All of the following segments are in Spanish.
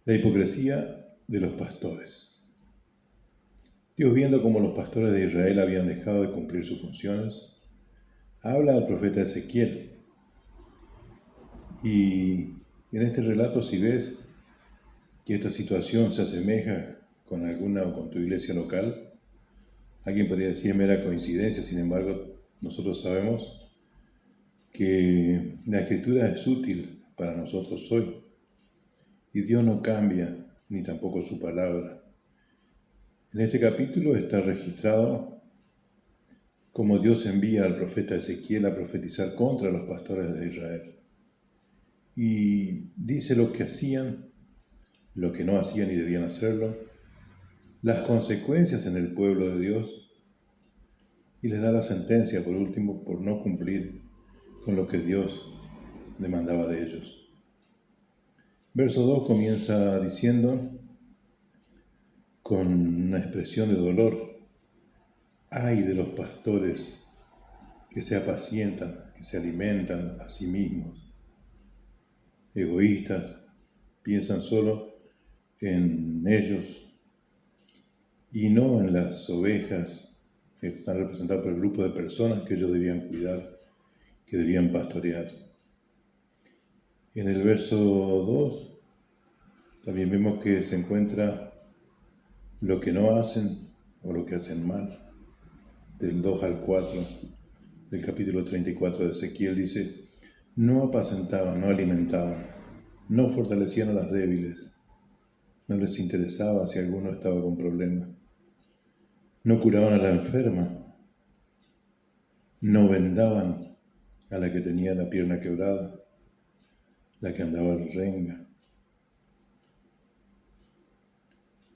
La hipocresía de los pastores. Dios, viendo cómo los pastores de Israel habían dejado de cumplir sus funciones, habla al profeta Ezequiel. Y en este relato, si ves que esta situación se asemeja con alguna o con tu iglesia local, alguien podría decir mera coincidencia. Sin embargo, nosotros sabemos que la Escritura es útil para nosotros hoy, y Dios no cambia, ni tampoco su palabra. En este capítulo está registrado cómo Dios envía al profeta Ezequiel a profetizar contra los pastores de Israel. Y dice lo que hacían, lo que no hacían y debían hacerlo, las consecuencias en el pueblo de Dios, y les da la sentencia, por último, por no cumplir con lo que Dios demandaba de ellos. Verso 2 comienza diciendo, con una expresión de dolor: ¡ay de los pastores que se apacientan, que se alimentan a sí mismos! Egoístas, piensan solo en ellos y no en las ovejas que están representadas por el grupo de personas que ellos debían cuidar, que debían pastorear. En el verso 2 también vemos que se encuentra lo que no hacen o lo que hacen mal. Del 2 al 4 del capítulo 34 de Ezequiel dice: no apacentaban, no alimentaban, no fortalecían a las débiles, no les interesaba si alguno estaba con problemas, no curaban a la enferma, no vendaban a la que tenía la pierna quebrada, la que andaba renga,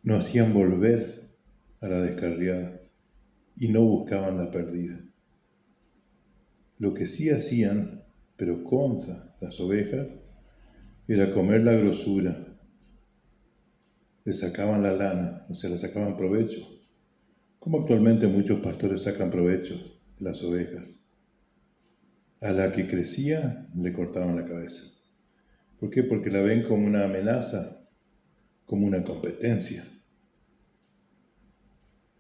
no hacían volver a la descarriada y no buscaban la perdida. Lo que sí hacían, pero contra las ovejas, era comer la grosura. Le sacaban la lana, o sea, le sacaban provecho, como actualmente muchos pastores sacan provecho de las ovejas. A la que crecía le cortaban la cabeza. ¿Por qué? Porque la ven como una amenaza, como una competencia.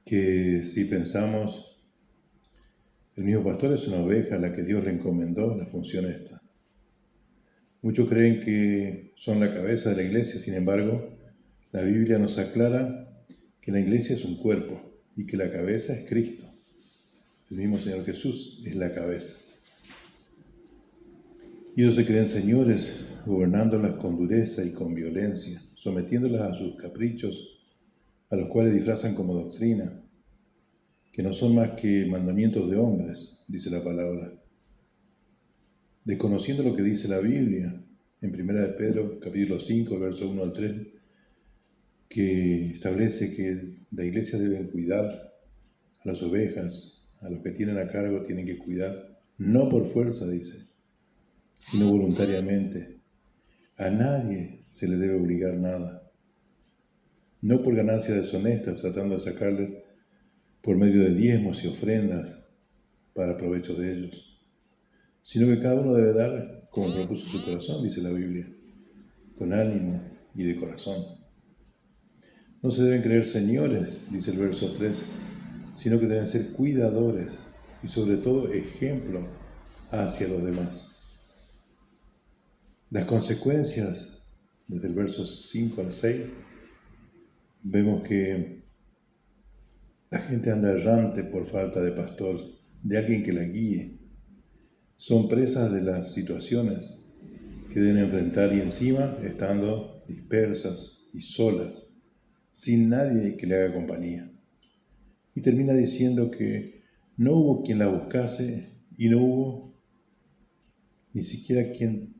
Que si pensamos, el mismo pastor es una oveja a la que Dios le encomendó la función esta. Muchos creen que son la cabeza de la iglesia, sin embargo, la Biblia nos aclara que la iglesia es un cuerpo y que la cabeza es Cristo. El mismo Señor Jesús es la cabeza. Y ellos se creen señores, gobernándolas con dureza y con violencia, sometiéndolas a sus caprichos, a los cuales disfrazan como doctrina, que no son más que mandamientos de hombres, dice la palabra. Desconociendo lo que dice la Biblia, en 1 de Pedro, capítulo 5, verso 1 al 3, que establece que la iglesia debe cuidar a las ovejas, a los que tienen a cargo tienen que cuidar, no por fuerza, dice, sino voluntariamente. A nadie se le debe obligar nada, no por ganancias deshonestas, tratando de sacarle por medio de diezmos y ofrendas para provecho de ellos, sino que cada uno debe dar como propuso su corazón, dice la Biblia, con ánimo y de corazón. No se deben creer señores, dice el verso 3, sino que deben ser cuidadores y sobre todo ejemplo hacia los demás. Las consecuencias, desde el verso 5 al 6, vemos que la gente anda errante por falta de pastor, de alguien que la guíe. Son presas de las situaciones que deben enfrentar y encima estando dispersas y solas, sin nadie que le haga compañía. Y termina diciendo que no hubo quien la buscase y no hubo ni siquiera quien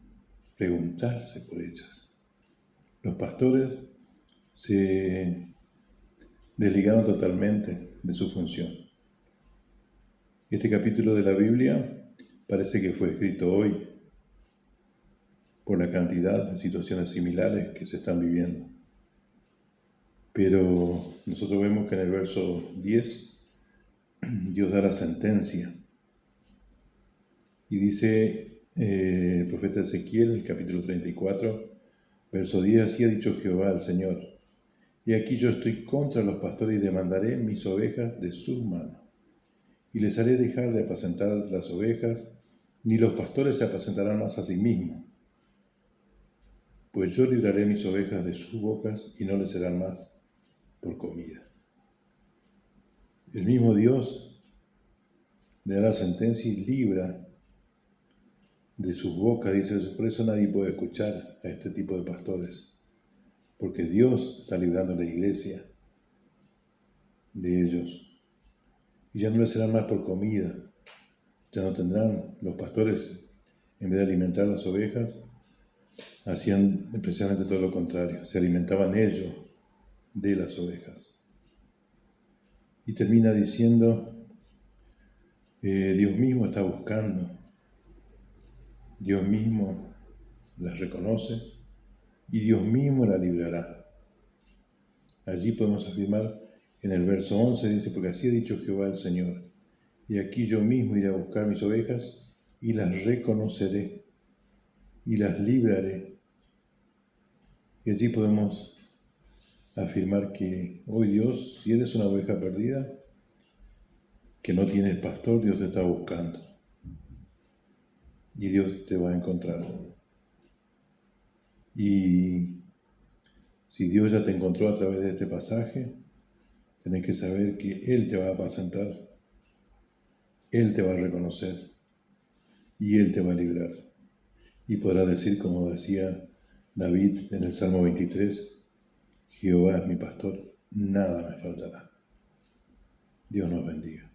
preguntase por ellas. Los pastores se desligaron totalmente de su función. Este capítulo de la Biblia parece que fue escrito hoy por la cantidad de situaciones similares que se están viviendo. Pero nosotros vemos que en el verso 10 Dios da la sentencia y dice el profeta Ezequiel, el capítulo 34, Verso 10, así ha dicho Jehová al Señor. Y aquí yo estoy contra los pastores y demandaré mis ovejas de sus manos. Y les haré dejar de apacentar las ovejas, ni los pastores se apacentarán más a sí mismos. Pues yo libraré mis ovejas de sus bocas y no les serán más por comida. El mismo Dios le da la sentencia y libra de sus bocas, dice, por eso nadie puede escuchar a este tipo de pastores, porque Dios está librando a la iglesia de ellos. Y ya no les serán más por comida, ya no tendrán los pastores, en vez de alimentar las ovejas, hacían precisamente todo lo contrario, se alimentaban ellos de las ovejas. Y termina diciendo, Dios mismo está buscando, Dios mismo las reconoce y Dios mismo la librará. Allí podemos afirmar en el verso 11, dice, porque así ha dicho Jehová el Señor, y aquí yo mismo iré a buscar mis ovejas y las reconoceré y las libraré. Y allí podemos afirmar que hoy Dios, si eres una oveja perdida, que no tienes pastor, Dios te está buscando. Y Dios te va a encontrar. Y si Dios ya te encontró a través de este pasaje, tenés que saber que Él te va a apacentar, Él te va a reconocer y Él te va a librar. Y podrás decir, como decía David en el Salmo 23, Jehová es mi pastor, nada me faltará. Dios nos bendiga.